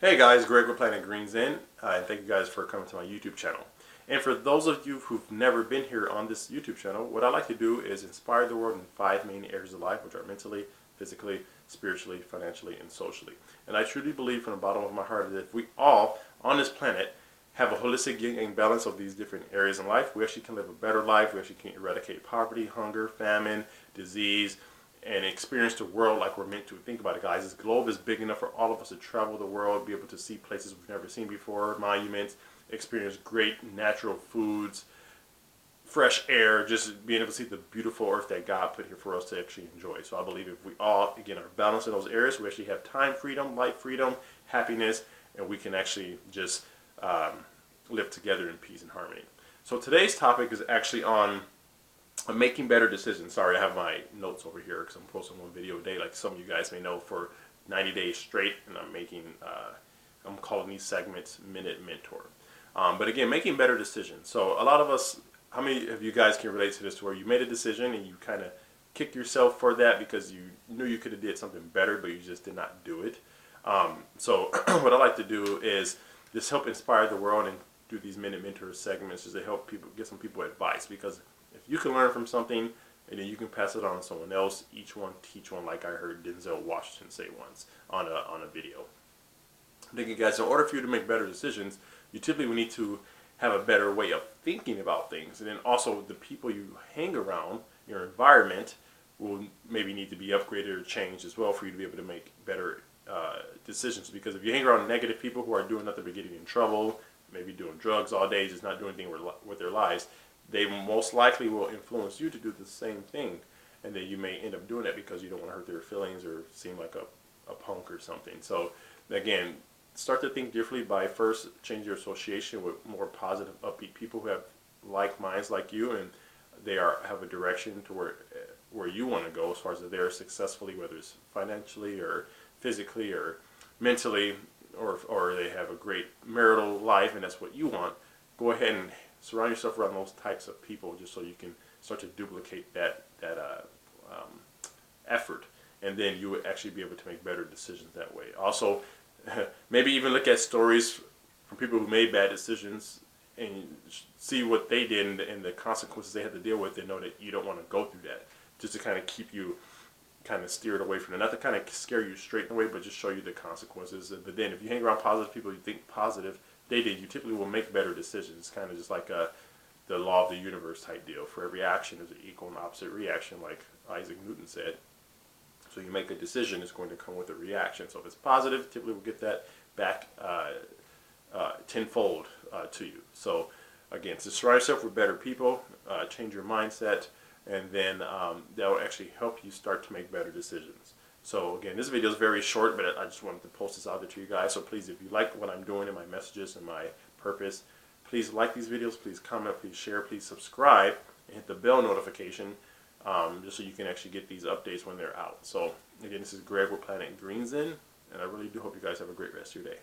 Hey guys, Greg with Green Zen, and thank you guys for coming to my YouTube channel. And for those of you who've never been here on this YouTube channel, what I like to do is inspire the world in 5 main areas of life, which are mentally, physically, spiritually, financially, and socially. And I truly believe from the bottom of my heart that if we all on this planet have a holistic yin yang balance of these different areas in life, we actually can live a better life. We actually can eradicate poverty, hunger, famine, disease, and experience the world like we're meant to. Think about it, guys. This globe is big enough for all of us to travel the world, be able to see places we've never seen before, monuments, experience great natural foods, fresh air, just being able to see the beautiful earth that God put here for us to actually enjoy. So I believe if we all, again, are balanced in those areas, we actually have time freedom, life freedom, happiness, and we can actually just live together in peace and harmony. So today's topic is actually on making better decisions. Sorry, I have my notes over here because I'm posting one video a day, like some of you guys may know, for 90 days straight, and I'm calling these segments Minute Mentor. But again, making better decisions. So a lot of us, how many of you guys can relate to this, where you made a decision and you kind of kick yourself for that because you knew you could have did something better, but you just did not do it? So what I like to do is just help inspire the world and do these Minute Mentor segments just to help people, get some people advice, because if you can learn from something and then you can pass it on to someone else, each one teach one, like I heard Denzel Washington say once on a video. I'm thinking, guys, in order for you to make better decisions, you typically need to have a better way of thinking about things. And then also the people you hang around, your environment, will maybe need to be upgraded or changed as well for you to be able to make better decisions. Because if you hang around negative people who are doing nothing but getting in trouble, maybe doing drugs all day, just not doing anything with their lives, they most likely will influence you to do the same thing, and then you may end up doing that because you don't want to hurt their feelings or seem like a punk or something. So again, start to think differently by first changing your association with more positive, upbeat people who have like minds like you, and they have a direction to where you want to go as far as that they're successfully, whether it's financially or physically or mentally, or they have a great marital life and that's what you want. Go ahead and surround yourself around those types of people, just so you can start to duplicate that effort, and then you would actually be able to make better decisions that way. Also, maybe even look at stories from people who made bad decisions and see what they did and the consequences they had to deal with, and know that you don't want to go through that, just to kind of keep you kind of steered away from it. Not to kind of scare you straight away, but just show you the consequences. But then if you hang around positive people, you think positive, you typically will make better decisions. It's kind of just like the law of the universe type deal. For every action, there's an equal and opposite reaction, like Isaac Newton said. So you make a decision, it's going to come with a reaction. So if it's positive, typically we'll get that back tenfold to you. So again, to surround yourself with better people, change your mindset, and then that will actually help you start to make better decisions. So again, this video is very short, but I just wanted to post this out there to you guys. So please, if you like what I'm doing and my messages and my purpose, please like these videos, please comment, please share, please subscribe, and hit the bell notification, just so you can actually get these updates when they're out. So again, this is Greg with Green Zen, and I really do hope you guys have a great rest of your day.